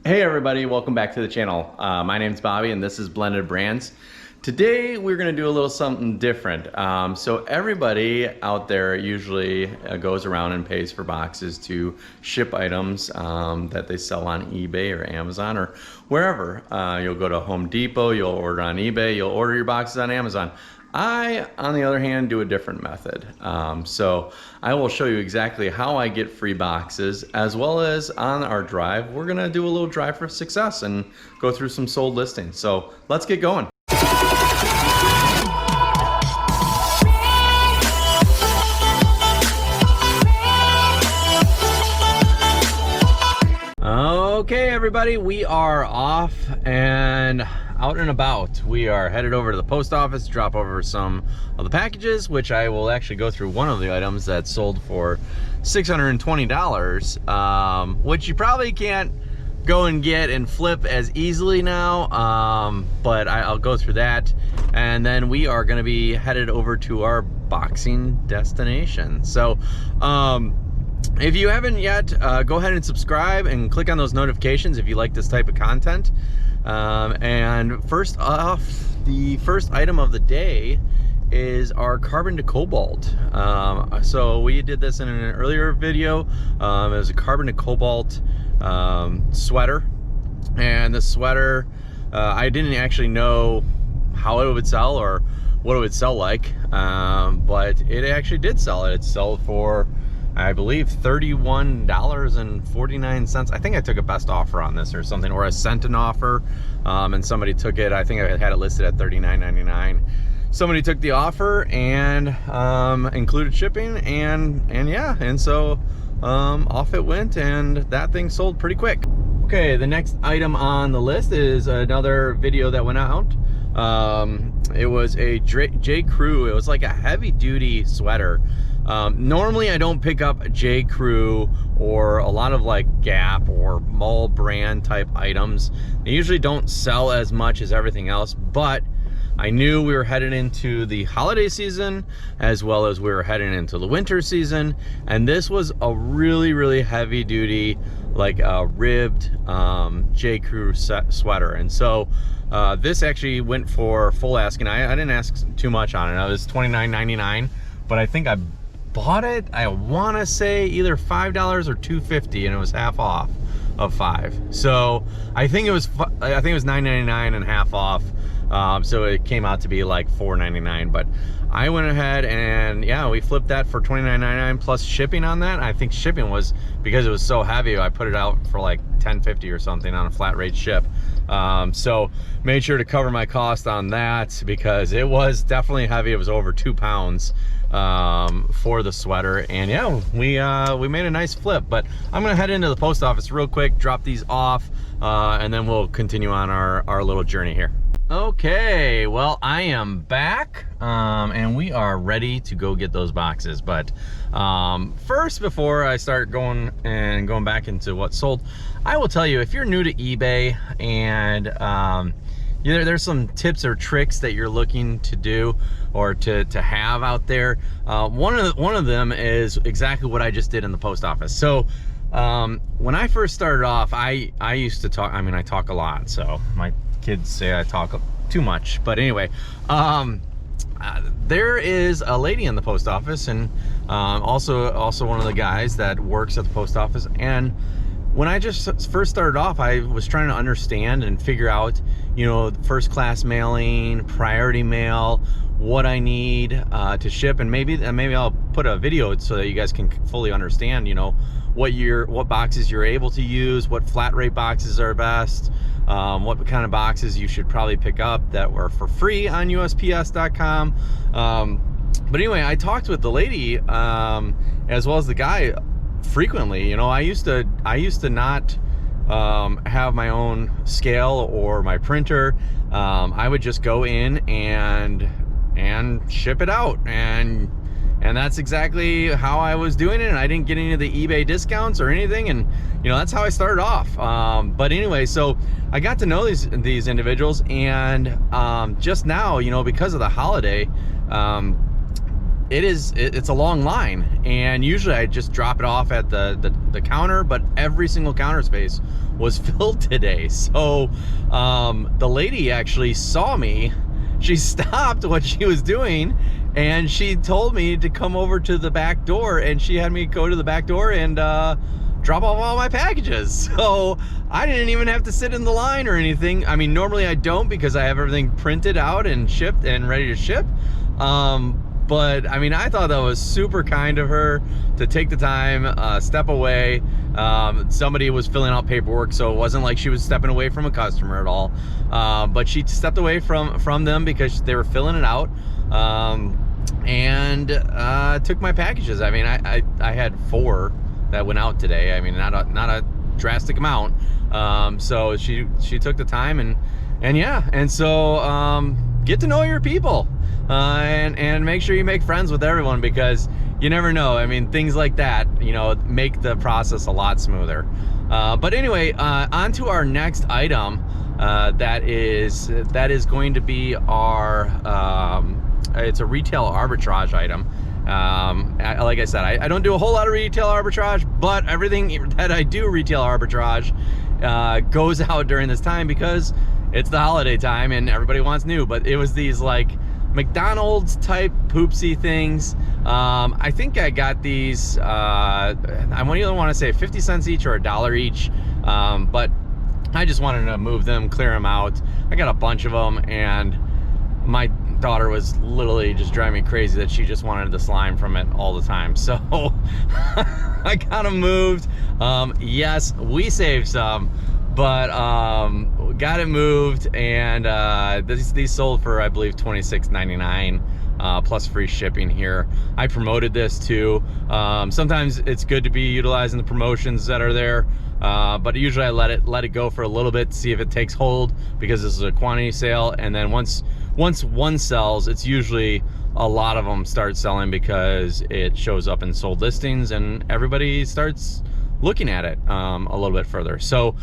Hey everybody, welcome back to the channel. My name's Bobby and this is Blended Brands. Today we're going to do a little something different. So everybody out there usually goes around and pays for boxes to ship items that they sell on eBay or Amazon or wherever. You'll go to Home Depot, you'll order on eBay, you'll order your boxes on Amazon. I, on the other hand, do a different method. So I will show you exactly how I get free boxes, as well as on our drive, we're gonna do a little drive for success and go through some sold listings. So let's get going. Okay, everybody, we are off and out and about. We are headed over to the post office to drop over some of the packages, which I will actually go through one of the items that sold for $620, which you probably can't go and get and flip as easily now, but I'll go through that. And then we are going to be headed over to our boxing destination. So if you haven't yet, go ahead and subscribe and click on those notifications if you like this type of content. And first off, the first item of the day is our carbon to cobalt. So we did this in an earlier video. It was a carbon to cobalt sweater, and the sweater, I didn't actually know how it would sell or what it would sell like, but it actually did sell. It sold for, I believe, $31.49. I think I took a best offer on this or something, or a cent an offer, and somebody took it. I think I had it listed at $39.99. Somebody took the offer and included shipping, and so off it went, and that thing sold pretty quick. Okay, the next item on the list is another video that went out. It was a J. Crew. It was like a heavy duty sweater. Normally I don't pick up J. Crew or a lot of like Gap or mall brand type items. They usually don't sell as much as everything else, but I knew we were headed into the holiday season as well as we were heading into the winter season, and this was a really heavy duty, like a ribbed J. Crew sweater. And so this actually went for full asking. I didn't ask too much on it. It was $29.99, but I think I bought it, I want to say either $5 or $2.50, and it was half off of $5. So I think it was $9.99 and half off. So it came out to be like $4.99, but I went ahead and yeah, we flipped that for $29.99 plus shipping on that. I think shipping was, because it was so heavy, I put it out for like $10.50 or something on a flat rate ship. So made sure to cover my cost on that because it was definitely heavy. It was over 2 pounds for the sweater, and yeah, we made a nice flip. But I'm gonna head into the post office real quick, drop these off, and then we'll continue on our little journey here. Okay, well, I am back, and we are ready to go get those boxes. But first, before I start going back into what sold, I will tell you, if you're new to eBay and there's some tips or tricks that you're looking to do or to have out there. One of them is exactly what I just did in the post office. So when I first started off, I used to talk. I mean, I talk a lot, so my kids say I talk too much, but anyway, there is a lady in the post office, and also one of the guys that works at the post office. And when I just first started off, I was trying to understand and figure out, first class mailing, priority mail, what I need to ship, and maybe I'll put a video so that you guys can fully understand, what boxes you're able to use, what flat rate boxes are best, what kind of boxes you should probably pick up that were for free on USPS.com. But anyway, I talked with the lady as well as the guy frequently. I used to not have my own scale or my printer. I would just go in and ship it out, and that's exactly how I was doing it, and I didn't get any of the eBay discounts or anything, and that's how I started off. But anyway, so I got to know these individuals, and just now, because of the holiday, it's a long line, and usually I just drop it off at the counter, but every single counter space was filled today. So the lady actually saw me. She stopped what she was doing and she told me to come over to the back door, and she had me go to the back door and drop off all my packages. So I didn't even have to sit in the line or anything. I mean, normally I don't, because I have everything printed out and shipped and ready to ship. But I mean, I thought that was super kind of her to take the time, step away. Somebody was filling out paperwork, so it wasn't like she was stepping away from a customer at all. But she stepped away from them because they were filling it out, and took my packages. I mean, I had 4 that went out today. I mean, not a drastic amount. So she took the time, and yeah, and so get to know your people. And make sure you make friends with everyone, because you never know. I mean, things like that, you know, make the process a lot smoother. But anyway, on to our next item. That is going to be our, it's a retail arbitrage item. Like I said, I don't do a whole lot of retail arbitrage, but everything that I do retail arbitrage goes out during this time, because it's the holiday time and everybody wants new. But it was these like McDonald's type poopsie things. I think I got these, I either want to say 50 cents each or $1 each, but I just wanted to move them, clear them out. I got a bunch of them, and my daughter was literally just driving me crazy that she just wanted the slime from it all the time. So I got them moved. Yes, we saved some, but got it moved, and these sold for, I believe, $26.99 plus free shipping here. I promoted this too. Sometimes it's good to be utilizing the promotions that are there, but usually I let it go for a little bit to see if it takes hold, because this is a quantity sale. And then once one sells, it's usually a lot of them start selling, because it shows up in sold listings and everybody starts looking at it a little bit further. So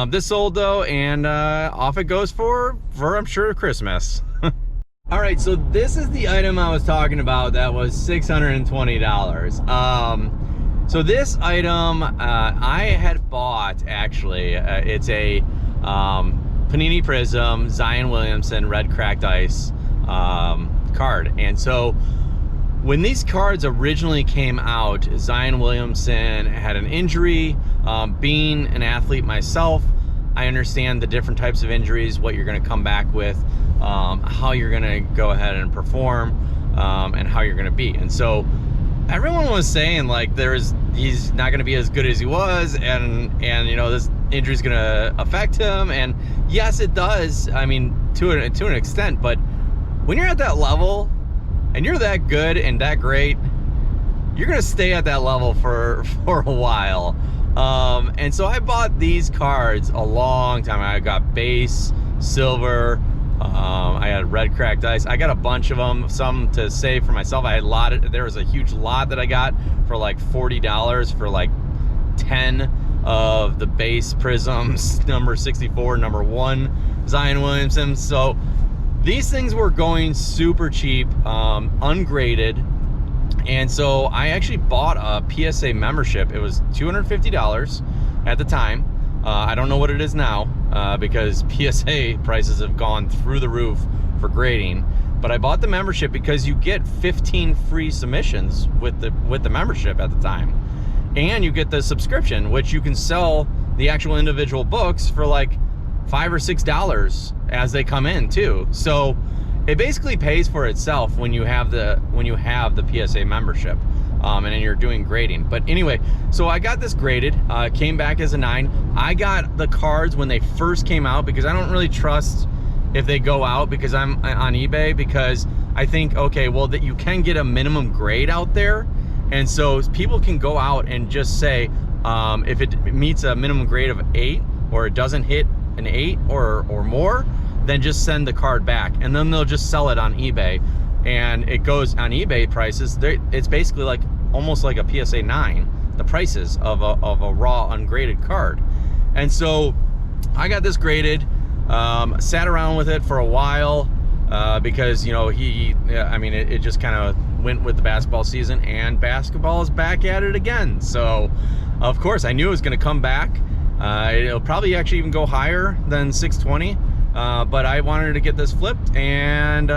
this sold though, and off it goes for I'm sure Christmas. All right, so this is the item I was talking about that was $620. So this item I had bought, actually. It's a Panini Prism Zion Williamson Red Cracked Ice card. And so when these cards originally came out, Zion Williamson had an injury. Being an athlete myself, I understand the different types of injuries, what you're going to come back with, how you're going to go ahead and perform, and how you're going to be. And so everyone was saying like he's not going to be as good as he was, and you know, this injury is going to affect him. And yes, it does. I mean, to an extent. But when you're at that level and you're that good and that great, you're gonna stay at that level for a while. And so I bought these cards a long time. I got base, silver, I had red cracked ice. I got a bunch of them, some to save for myself. I had there was a huge lot that I got for like $40 for like 10 of the base prisms, number 64, number 1 Zion Williamson. So these things were going super cheap, ungraded. And so I actually bought a PSA membership. It was $250 at the time. I don't know what it is now, because PSA prices have gone through the roof for grading. But I bought the membership because you get 15 free submissions with the membership at the time. And you get the subscription, which you can sell the actual individual books for like $5 or $6 as they come in too. So it basically pays for itself when you have the PSA membership, and then you're doing grading. But anyway, so I got this graded, came back as a 9. I got the cards when they first came out, because I don't really trust if they go out, because I'm on eBay, because I think, okay, well, that you can get a minimum grade out there, and so people can go out and just say, if it meets a minimum grade of 8, or it doesn't hit an 8 or more, then just send the card back, and then they'll just sell it on eBay. And it goes on eBay prices. It's basically like almost like a PSA 9, the prices of a raw ungraded card. And so I got this graded, sat around with it for a while, because, you know, it just kind of went with the basketball season, and basketball is back at it again. So of course I knew it was going to come back. It'll probably actually even go higher than 620, but I wanted to get this flipped and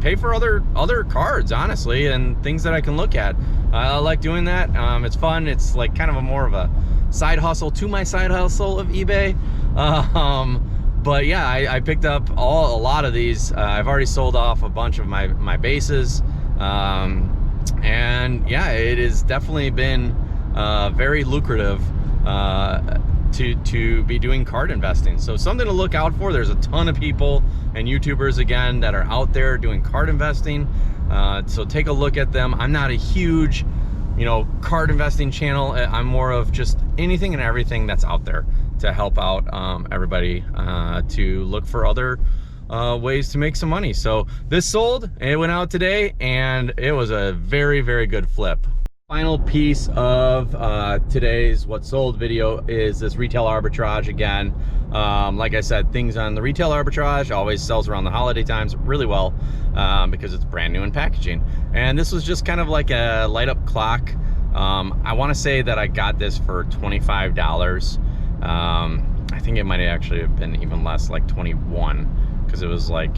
pay for other cards, honestly, and things that I can look at. I like doing that. It's fun. It's like kind of more of a side hustle to my side hustle of eBay. But yeah, I picked up a lot of these. I've already sold off a bunch of my bases, and yeah, it has definitely been very lucrative to be doing card investing. So something to look out for. There's a ton of people and YouTubers, again, that are out there doing card investing. So take a look at them. I'm not a huge, card investing channel. I'm more of just anything and everything that's out there to help out everybody to look for other ways to make some money. So this sold, it went out today, and it was a very, very good flip. Final piece of today's what sold video is this retail arbitrage again. Like I said, things on the retail arbitrage always sells around the holiday times really well because it's brand new in packaging. And this was just kind of like a light up clock. I want to say that I got this for $25. I think it might actually have been even less, like 21, because it was like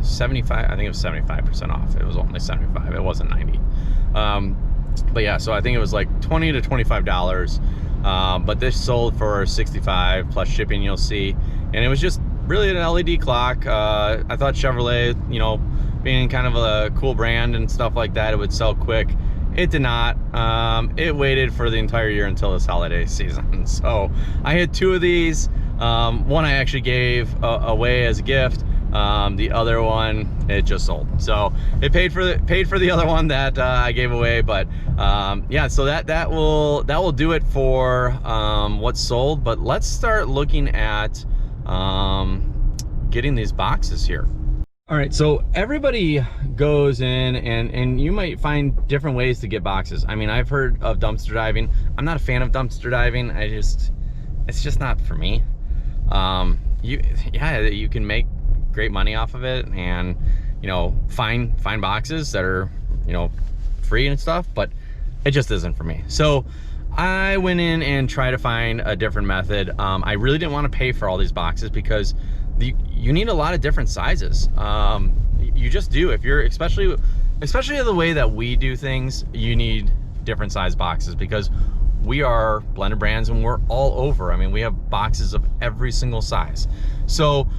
75. I think it was 75% off. It was only 75. It wasn't 90. But yeah, so I think it was like $20 to $25. But this sold for 65 plus shipping, you'll see. And it was just really an LED clock. I thought Chevrolet, being kind of a cool brand and stuff like that, it would sell quick. It did not. It waited for the entire year until this holiday season. So I had two of these. One I actually gave away as a gift. The other one, it just sold. So it paid for the other one that I gave away. But yeah, so that will do it for what's sold. But let's start looking at getting these boxes here. All right, so everybody goes in and you might find different ways to get boxes. I mean, I've heard of dumpster diving. I'm not a fan of dumpster diving. It's just not for me. You can make great money off of it, and find boxes that are free and stuff, but it just isn't for me. So I went in and tried to find a different method. I really didn't want to pay for all these boxes because you need a lot of different sizes. You just do. If you're especially the way that we do things, you need different size boxes because we are Blended Brands and we're all over. I mean, we have boxes of every single size. So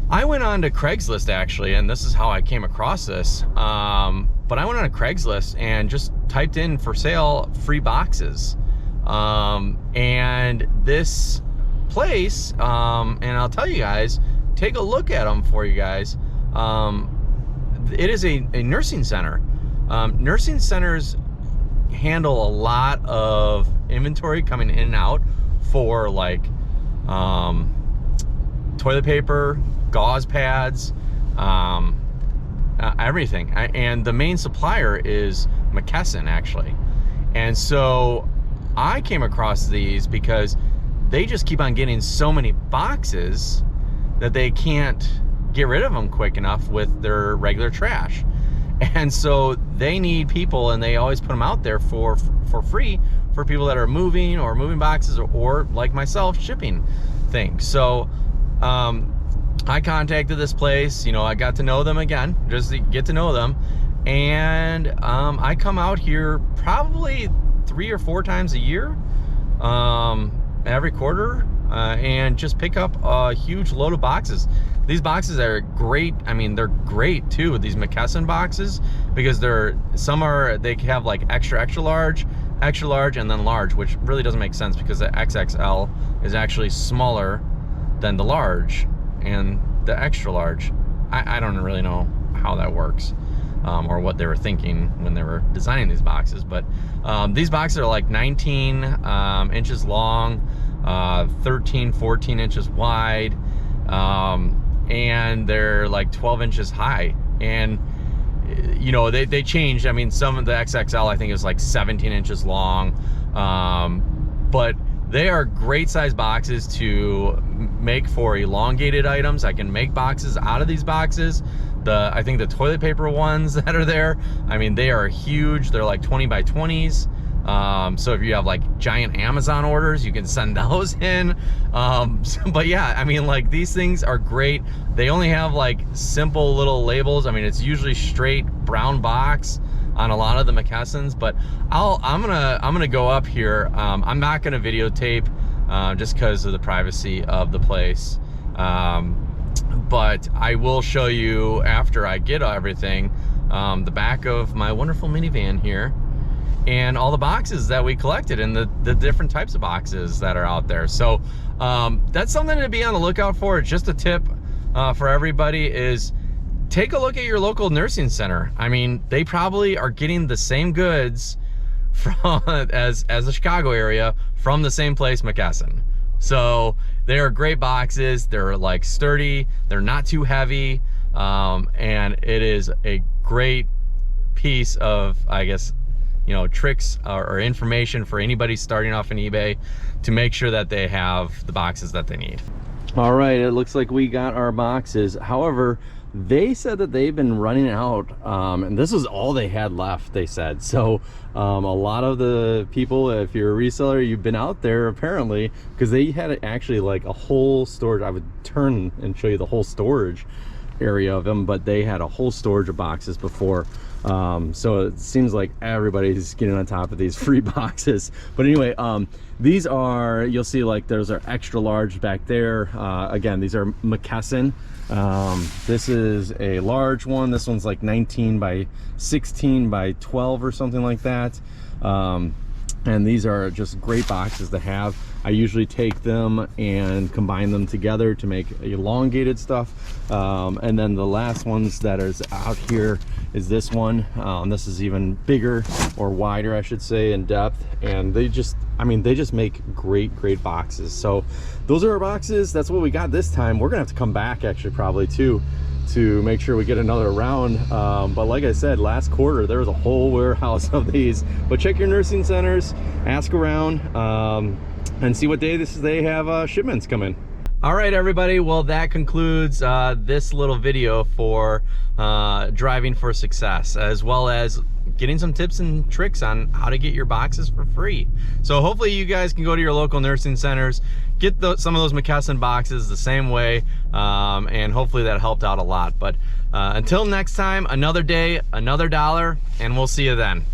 I went on to Craigslist actually, and this is how I came across this. But I went on to Craigslist and just typed in for sale free boxes. And this place, and I'll tell you guys, take a look at them for you guys. It is a nursing center. Nursing centers handle a lot of inventory coming in and out for like toilet paper, gauze pads, everything. And the main supplier is McKesson actually. And so I came across these because they just keep on getting so many boxes that they can't get rid of them quick enough with their regular trash. And so they need people, and they always put them out there for free for people that are moving or moving boxes or like myself, shipping things. So I contacted this place, I got to know them again, just to get to know them. And I come out here probably 3 or 4 times a year, every quarter, and just pick up a huge load of boxes. These boxes are great. I mean, they're great too, these McKesson boxes, because they have like extra large, and then large, which really doesn't make sense because the XXL is actually smaller than the large, and the extra large, I don't really know how that works, or what they were thinking when they were designing these boxes. But these boxes are like 19 inches long, 13, 14 inches wide, and they're like 12 inches high. And they changed. I mean, some of the XXL I think is like 17 inches long, but they are great size boxes to make for elongated items. I can make boxes out of these boxes I think the toilet paper ones that are there, I mean, they are huge. They're like 20 by 20s. So if you have like giant Amazon orders, you can send those in. But yeah, I mean, like, these things are great. They only have like simple little labels. I mean, it's usually straight brown box on a lot of the moccasins, but I'm gonna go up here. I'm not gonna videotape just because of the privacy of the place. But I will show you after I get everything, the back of my wonderful minivan here, and all the boxes that we collected and the different types of boxes that are out there. So that's something to be on the lookout for. Just a tip for everybody is take a look at your local nursing center. I mean, they probably are getting the same goods from as the Chicago area from the same place, Moccasin. So they are great boxes. They're like sturdy, they're not too heavy, and it is a great piece of, I guess, you know, tricks or information for anybody starting off in eBay to make sure that they have the boxes that they need. All right, it looks like we got our boxes. However, they said that they've been running out, and this was all they had left, they said. So a lot of the people, if you're a reseller, you've been out there apparently, because they had actually like a whole storage. I would turn and show you the whole storage area of them, but they had a whole storage of boxes before. So it seems like everybody's getting on top of these free boxes. But anyway, these are, you'll see like those are extra large back there. Again, these are Moccasin. This is a large one. This one's like 19 by 16 by 12 or something like that. And these are just great boxes to have. I usually take them and combine them together to make elongated stuff. And then the last ones that is out here is this one. This is even bigger, or wider, I should say, in depth. And they just, I mean, they just make great boxes. So those are our boxes. That's what we got this time. We're gonna have to come back actually probably too, to make sure we get another round. But like I said, last quarter there was a whole warehouse of these. But check your nursing centers, ask around, and see what day they have shipments come in. All right, everybody, well, that concludes this little video for driving for success, as well as getting some tips and tricks on how to get your boxes for free. So hopefully you guys can go to your local nursing centers, get some of those Moccasin boxes the same way, and hopefully that helped out a lot. But until next time, another day, another dollar, and we'll see you then.